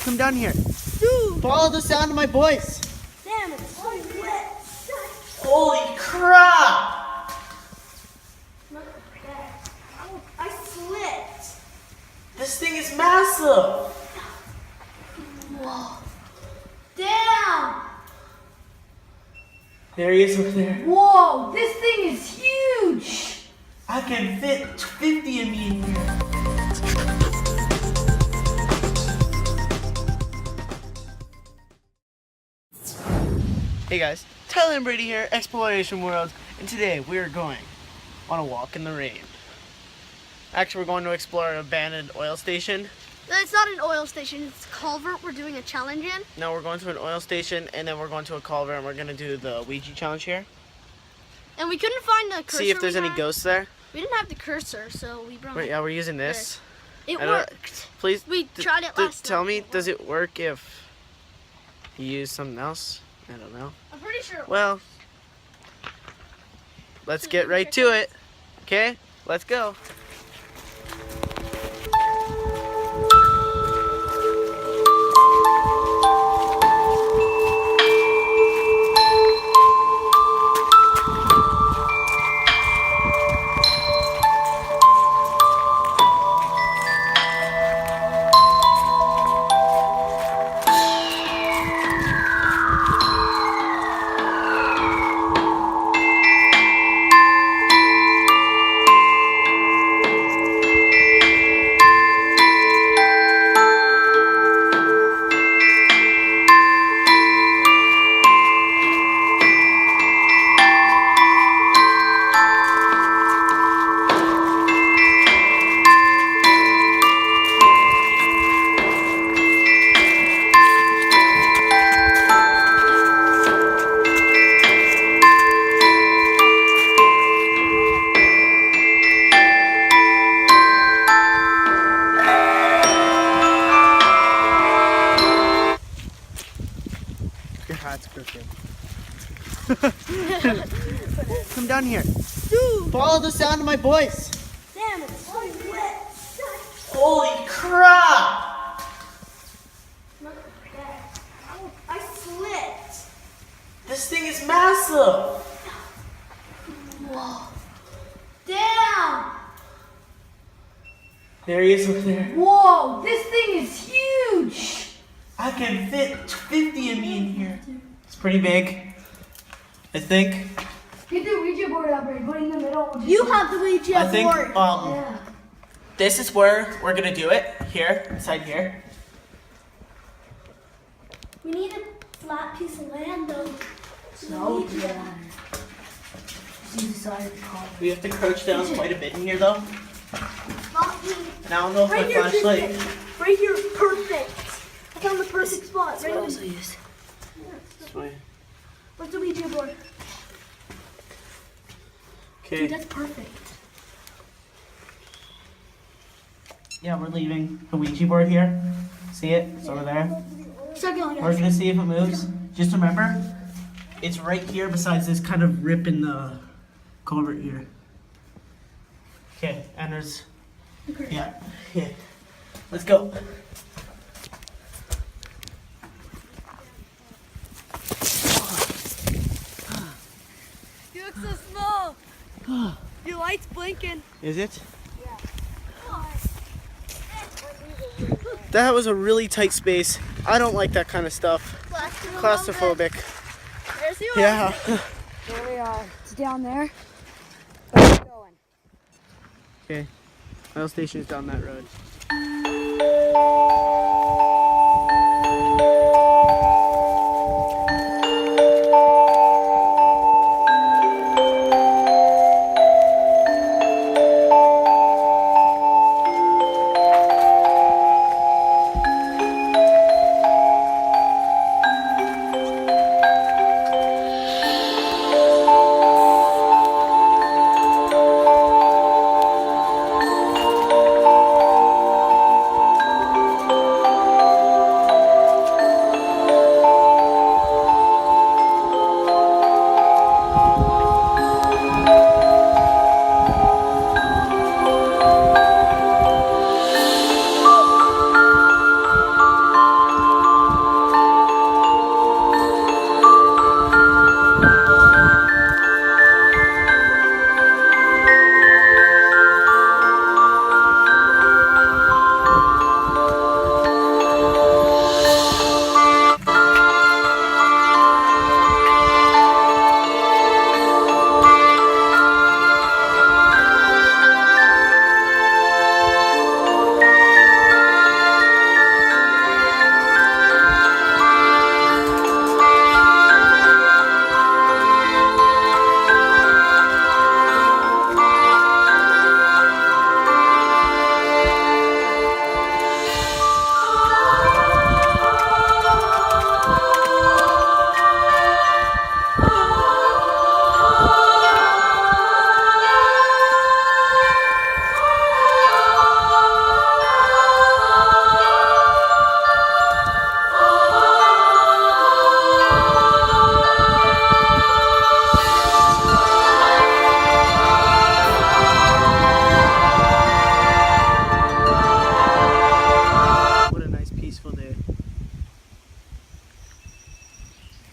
Come down here. Dude. Follow the sound of my voice. Damn, it's so wet. Holy crap! Look at that. Oh, I slipped. This thing is massive. Whoa. Damn. There he is over there. Whoa, this thing is huge. I can fit 50 of me in here. Hey guys, Tyler and Brady here, Exploration World, and today we are going on a walk in the rain. Actually, we're going to explore an abandoned oil station. It's not an oil station, it's a culvert we're doing a challenge in. No, we're going to an oil station, and then we're going to a culvert, and we're going to do the Ouija challenge here. And we couldn't find the cursor. See if there's any ghosts there. We didn't have the cursor, so we brought Yeah, we're using this. It worked. Please, We tried it last tell night. me, does it work if you use something else? I don't know. I'm pretty sure. Well, let's get right to it. Okay, let's go. Your hat's crooked. Come down here. Dude. Follow the sound of my voice. Damn, it's so wet. Holy crap! Look at that. Oh, I slipped. This thing is massive. Whoa. Damn. There he is over there. Whoa, this thing is huge. I can fit 50 of me in here. It's pretty big, I think. Get the Ouija board out, Brady. Put it in the middle. You have the Ouija I think board. Yeah. this is where we're gonna do it. Here, inside here. We need a flat piece of land though. No, yeah. See the side of the car. We have to crouch down quite a bit in here though. Not me. And I don't know if Right my here, flashlight. perfect. Right here, perfect. I found the perfect spot. That's Right what I here. also used. This way. Where's the Ouija board? Okay. Dude, that's perfect. Yeah, we're leaving the Ouija board here. See it? It's over there. Start going, We're guys. gonna see if it moves. Just remember, it's right here besides this kind of rip in the culvert here. Okay, and there's, yeah. Let's go. You look so small. Your light's blinking. Is it? That was a really tight space. I don't like that kind of stuff. Claustrophobic. There's you. Yeah. There we are. It's down there. Where's it going? Okay. Oil station's down that road.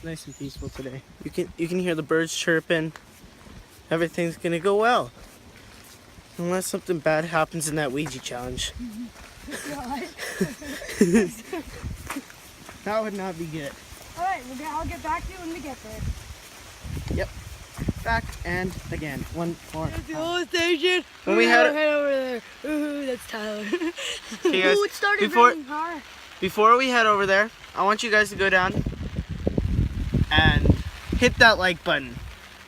nice and peaceful today. You can hear the birds chirping. Everything's gonna go well. Unless something bad happens in that Ouija challenge. That would not be good. Alright, I'll get back to you when we get there. Yep. Back and again. One more. The old station. When we had head over there. Ooh, that's Tyler. Okay, guys, Ooh, it started raining hard. before we head over there, I want you guys to go down and hit that like button.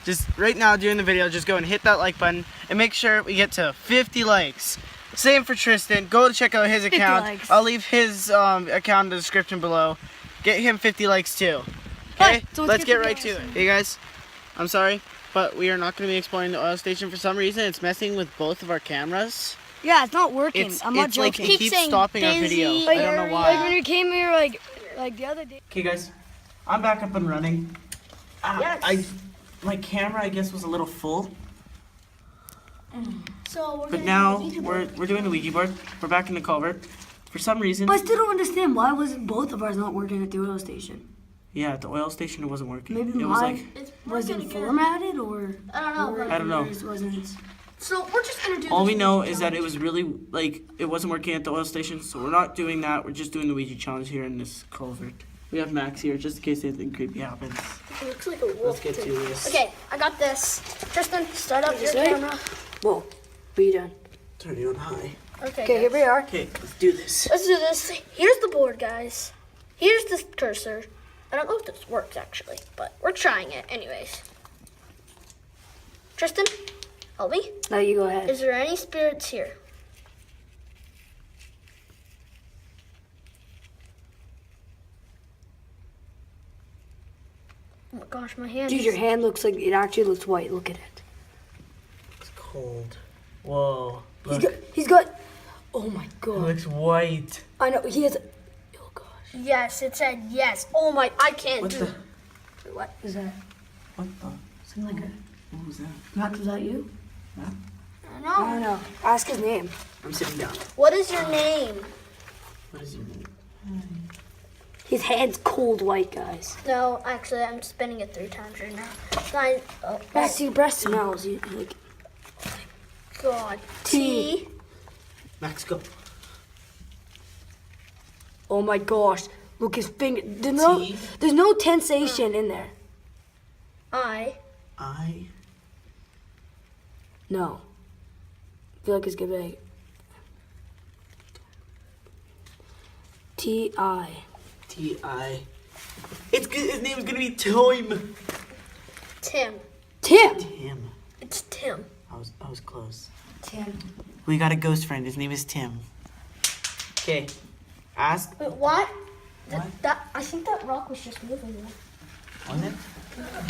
Just right now during the video, just go and hit that like button and make sure we get to 50 likes. Same for Tristan. Go to check out his account. likes. I'll leave his account in the description below. Get him 50 likes too. Okay, so let's get right to it. Hey guys, I'm sorry, but we are not going to be exploring the oil station for some reason. It's messing with both of our cameras. Yeah, it's not working. I'm not It's like joking. it keeps stopping our video. busy, I don't know Like why. when you came here, like the other day. Okay guys, I'm back up and running. Yes. My camera I guess was a little full, So we're but now we're doing the Ouija board. We're back in the culvert. For some reason, But I still don't understand why wasn't both of ours not working at the oil station? yeah, at the oil station it wasn't working. Maybe it was my like was it formatted or I don't know. I don't know. yours wasn't? So we're just gonna do. All this we know Ouija is that it challenge. was really like it wasn't working at the oil station, so we're not doing that. We're just doing the Ouija challenge here in this culvert. We have Max here just in case anything creepy happens. It looks like a wolf. Let's get to too. this. Okay, I got this. Tristan, start up your way? camera. Whoa, what are you done? Turn it on high. Okay. Okay, here we are. Okay, let's do this. Let's do this. Here's the board, guys. Here's the cursor. I don't know if this works actually, but we're trying it anyways. Tristan, help me. Now you go ahead. Is there any spirits here? Oh my gosh, my hand. Dude, your hand looks like it actually looks white. Look at it. It's cold. Whoa. Look, He's got. Oh my it god. looks white. I know he has. Oh gosh. Yes, it said yes. Oh my, I can't What do the? it. Wait, what is that? What the? Something like a. What was that? Max, was that you? I I know. don't know. Ask his name. I'm sitting down. What is your name? What is your name? His hand's cold white, guys. No, actually, I'm spinning it 3 times right now. Nine, oh, Max, your breath smells. You like. God. T. T. Max, go. Oh my gosh. Look his finger. T. There's no tensation in there. I. No. I feel like it's gonna be like T-I. T-I. It's good. His name's gonna be Tim. Tim. Tim. Tim. It's Tim. I was close. Tim. We got a ghost friend. His name is Tim. Okay. Ask. Wait, what? What? That I think that rock was just moving. Was it?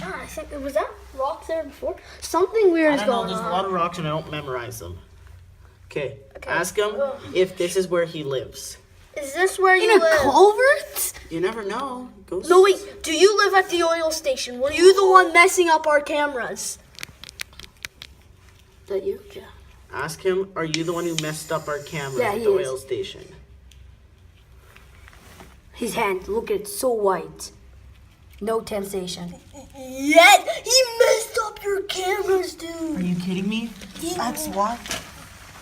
Ah, I think was that rock there before? Something weird I is don't know. going There's a on. lot of rocks and I don't memorize them. Okay. Okay. Ask him if this is where he lives. Is this where In you a live? culvert? You never know. Ghosts. No, wait. Do you live at the oil station? Were you the one messing up our cameras? Is that you? Yeah. Ask him. Are you the one who messed up our cameras Yeah, at he the is. oil station? His hand, look at it, so white. No tensation. Yet he messed up your cameras, Are dude. you kidding me? That's what.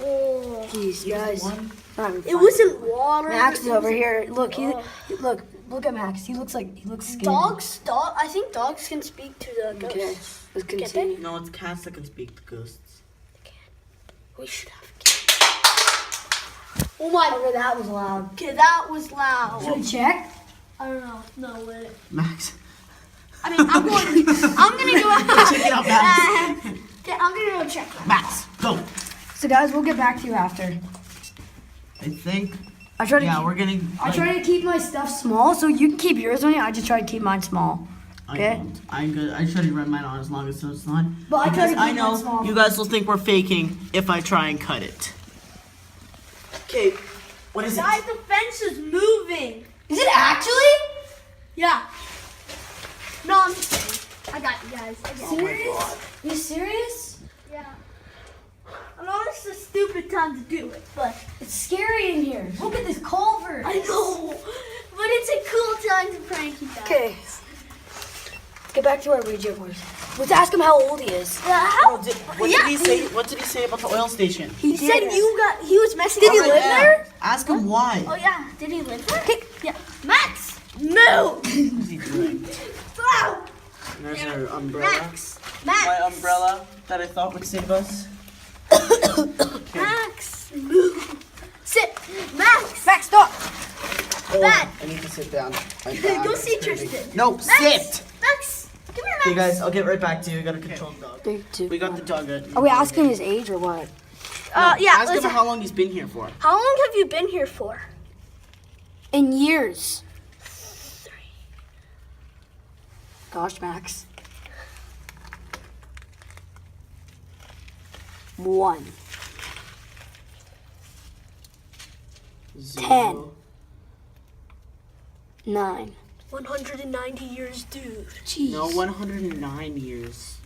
Oh. Jeez, guys. Not even It funny. wasn't water. Max is over here. Look, look at Max. He looks scared. Dog. I think dogs can speak to the ghosts. Okay, let's Get continue. No, it's cats that can speak to ghosts. We should have. Oh my! Okay, that was loud. Okay, that was loud. Should we check? I don't know. No way. Max. I mean, I'm going. I'm gonna go out. Check it out, Max. Okay, I'm gonna go check that. Max, go. So guys, we'll get back to you after. I think. I try to Yeah, keep, we're getting. I try to keep my stuff small, so you can keep yours on you. I just try to keep mine small. Okay. I'm good. I try to run mine on as long as it's not. But I try to Because keep I mine know small. you guys will think we're faking if I try and cut it. Okay, what is it? Guys, the fence is moving. Is it actually? Yeah. No, I'm just kidding. I got you guys. I got you. Serious? You serious? Yeah. I know this is a stupid time to do it, but It's scary in here. Look at this culvert. I know. But it's a cool time to prank you guys. Okay. get back to our Ouija board. Let's ask him how old he is. Oh, what did he say? What did he say about the oil station? He said he was messing Did he up. live there? Ask him why. Oh yeah, did he live there? Yeah. Max! No! What is he doing? Wow. And there's our umbrella. Max. Max. My umbrella that I thought would save us. Max. Sit. Max. Max, stop! Oh, Max. I need to sit down. Go see Tristan. No, Max. sit! Max. Come here, Max. Okay, guys, I'll get right back to you. We gotta control the dog. 3, 2, We got the dog. Are we asking his age or what? Yeah, Ask him how long he's been here for. how long have you been here for? In years. Gosh, Max. 1. 10. 9. 190 years, dude. Jeez. No, 109 years.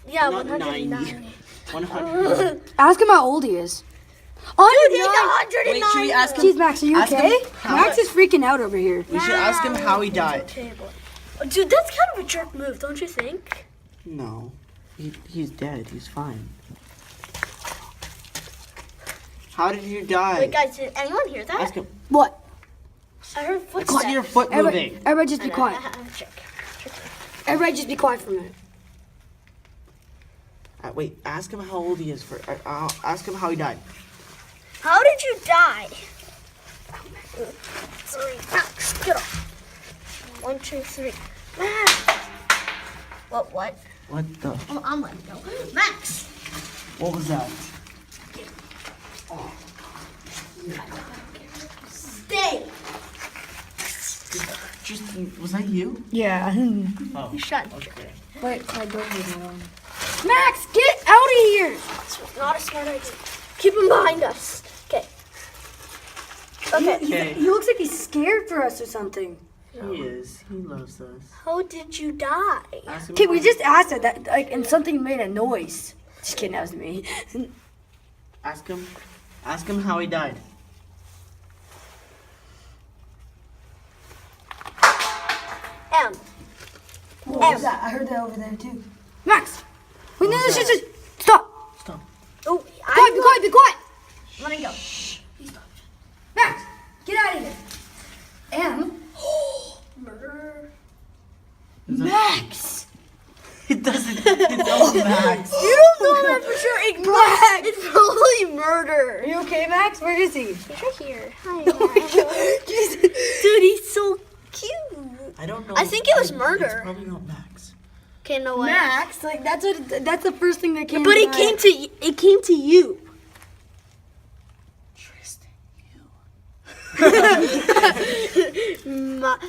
Yeah, Not 190. 100. Ask him how old he is. Dude, Oh, he's 109. Wait, should we ask him? Jeez, Max, are you Ask him okay? how- Max is freaking out over here. We should ask him how he died. Table. Dude, that's kind of a jerk move, don't you think? No, he's dead. He's fine. How did you die? Wait, guys, did anyone hear that? Ask him. What? I heard I footsteps. see your foot Everybody, moving. everybody just be quiet. Check. Everybody just be quiet for a minute. Wait, ask him how old he is. Ask him how he died. How did you die? 3, Max, get up. 1, 2, 3. Max. What? What the? Oh, I'm letting go. Max. What was that? Stay. Just was that you? Yeah. Oh, Shut. okay. Wait, my door is on. Max, get out of here! This was not a smart idea. Keep him behind us. Okay. Okay. Okay. He looks like he's scared for us or something. He is. He loves us. How did you die? Ask him Okay, how we he- just asked it that, like, and something made a noise. Just kidding, that was me. Ask him. Ask him how he died. M. What was that? I heard that over there too. Max! Wait, no, was no, that? stop! Stop. Oh, Be quiet, be quiet! Let me go. Max, get out of here. M? Murder. Max! It doesn't. It's all Max. You don't know that for sure. It's probably murder. Are you okay, Max? Where is he? He's right here. Hi. Dude, he's so cute. I don't know. I think it was It's murder. probably not Max. Okay, no way. Max, like that's the first thing that came. But to it mind. came to you. Tristan,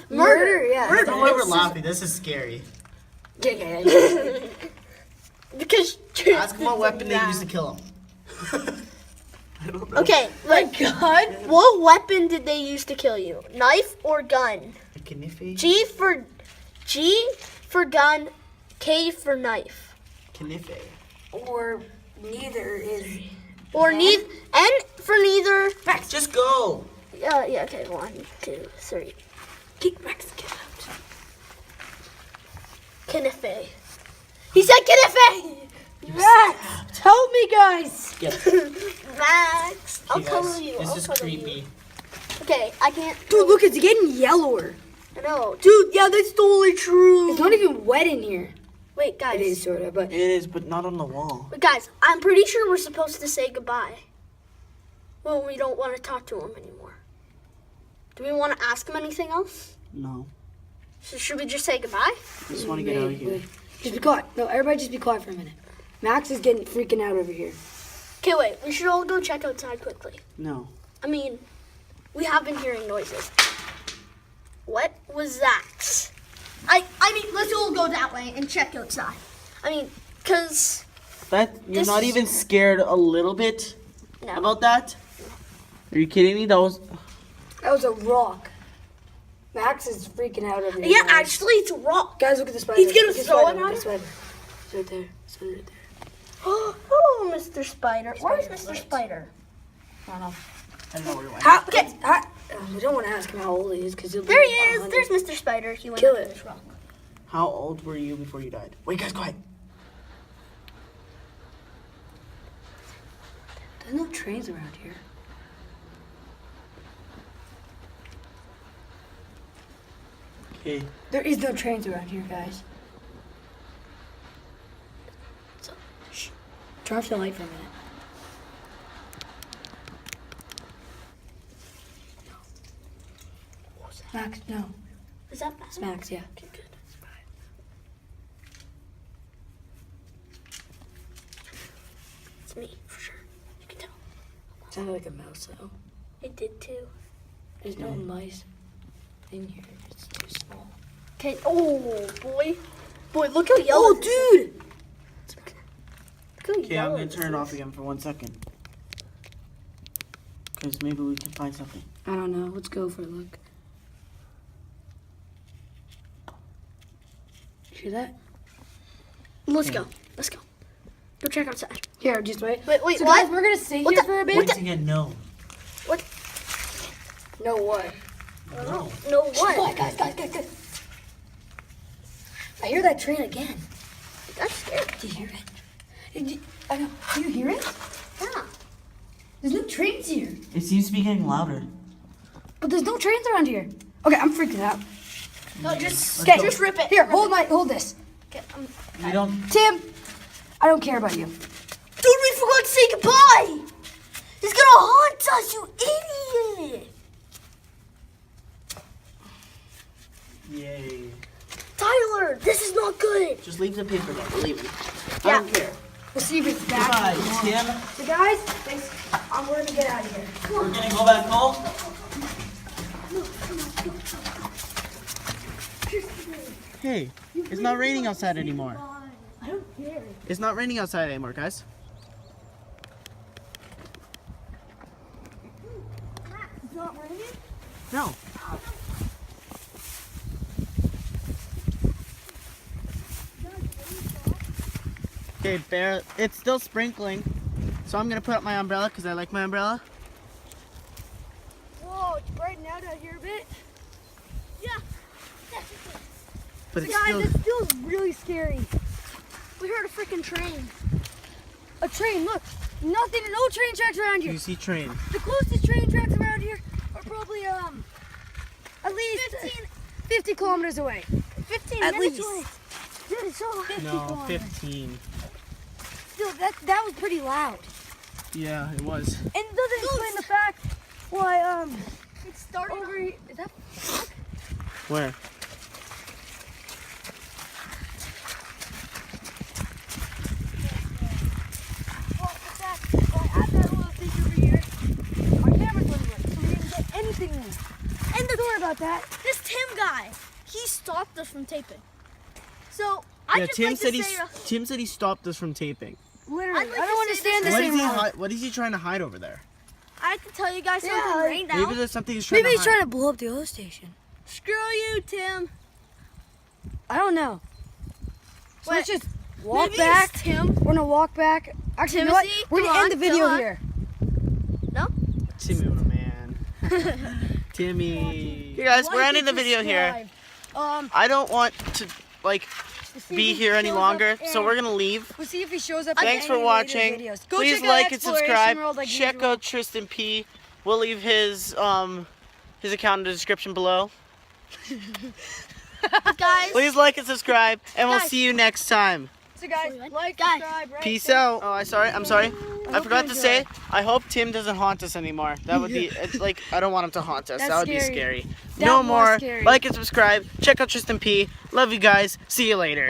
Murder. Yeah. Murder. Don't ever laughing. This is scary. Yeah. Because Ask him what weapon they used to kill him. I don't know. Okay, like God. What weapon did they use to kill you? Knife or gun? A knife? G for gun, K for knife. Knife. Or neither is. Or neither. N for neither. Max, just go. Yeah. Okay. 1, 2, 3. Get Max, get out. Knife. He said knife. Max, help me, guys. Get. Max, I'll Okay, cover guys, you. This I'll is cover you. creepy. Okay, I can't. Dude, look, it's getting yellower. I know, dude. Yeah, that's totally true. It's not even wet in here. Wait, guys. It is sort of, but It is, but not on the wall. But guys, I'm pretty sure we're supposed to say goodbye. Well, we don't want to talk to him anymore. Do we want to ask him anything else? No. So should we just say goodbye? I just want to get out of here. Wait. Just be quiet. No, everybody, just be quiet for a minute. Max is getting freaking out over here. Okay, wait. We should all go check outside quickly. No. I mean, we have been hearing noises. What was that? I mean, let's all go that way and check outside. I mean, cause That you're This- not even scared a little bit no. about that? Are you kidding me? That was. That was a rock. Max is freaking out over here. Yeah, guys. actually, it's a rock. Guys, look at the spider. He's gonna Look at the throw spider, it look at at the spider. It's right there. It's right there. Oh, Mr. Spider. Where's Mr. Spider? I don't know where he went. How? Okay. We don't want to ask him how old he is because There he is. There's Mr. Spider. He went Kill up it. this rock. How old were you before you died? Wait, guys, quiet. There's no trains around here. Okay. There is no trains around here, guys. Shh. Turn off the light for a minute. Max, no. Is that bad? It's Max, yeah. Okay, good. It's me, for sure. You can tell. Sounded like a mouse, though. It did too. There's no mice in here. It's too small. Okay. Oh, boy. Boy, look how yellow. Oh, dude! Look how Okay, I'm yellow gonna this turn it is. off again for 1 second. Because maybe we can find something. I don't know. Let's go for a look. Hear that? Let's Okay. go. Let's go. Go check outside. Here, just wait. Wait, So, what? guys, we're gonna sit What here the- for a bit. Once again, no. What? No, what? No. No, what? Guys. I hear that train again. That's scary. Do you hear it? I know. Do you hear it? Yeah. There's no trains here. It seems to be getting louder. But there's no trains around here. Okay, I'm freaking out. No, just Let's go. just rip it. Here, hold this. Okay, We don't. Tim, I don't care about you. Dude, we forgot to say goodbye. He's gonna haunt us, you idiot. Yay. Tyler, this is not good. Just leave the paper there. We're leaving. I Yeah. don't care. We'll see if it's back. Goodbye, Tim. So guys, thanks. We're gonna get out of here. We're gonna go back home. Hey, it's not raining outside anymore. I don't care. It's not raining outside anymore, guys. It's not raining? No. Okay, Bear, it's still sprinkling. So I'm gonna put up my umbrella because I like my umbrella. Whoa, it's brightening out here a bit. Yeah, definitely. But it's Guys, still. it feels really scary. We heard a freaking train. A train, look. Nothing, no train tracks around Do here. you see train? The closest train tracks around here are probably at least 50 kilometers away. 15 At minutes least. away. Dude, it's so 50 No, kilometers. 15. Still, that was pretty loud. Yeah, it was. And it doesn't explain the fact why It started over here. Is that Where? our camera's wouldn't work, so we didn't get anything in. And the Sorry about that. this Tim guy, he stopped us from taping. So I Yeah, just Tim like said to he say, Tim said he stopped us from taping. Literally, I'd like I to don't say understand this this What is he? anymore. What is he trying to hide over there? I have to tell you guys something Yeah, right now. Maybe there's something he's trying Maybe to he's hide. trying to blow up the other station. Screw you, Tim. I don't know. So Wait, let's just walk Maybe back. it's Tim. We're gonna walk back. Actually, you know what? Timothy, We're gonna come end the on, video come on. here. No? Timmy, my man. Timmy. Hey guys, we're Like ending the and video here. subscribe. I don't want to like We'll see be if he here any shows up longer, so and- we're gonna leave. We'll see if he shows up. Thanks in for any later watching. videos. Go Please check out like and Exploration subscribe. World like Check usual. out Tristan P. We'll leave his account in the description below. Guys, Please like and subscribe, and we'll Guys. see you next time. So guys, like, Guys. subscribe, right? Peace out. Oh, I'm sorry. I'm sorry. I hope forgot you to enjoy. say. I hope Tim doesn't haunt us anymore. That would be. It's like I don't want him to haunt us. That's That would be scary. scary. That No was more. scary. Like and subscribe. Check out Tristan P. Love you guys. See you later.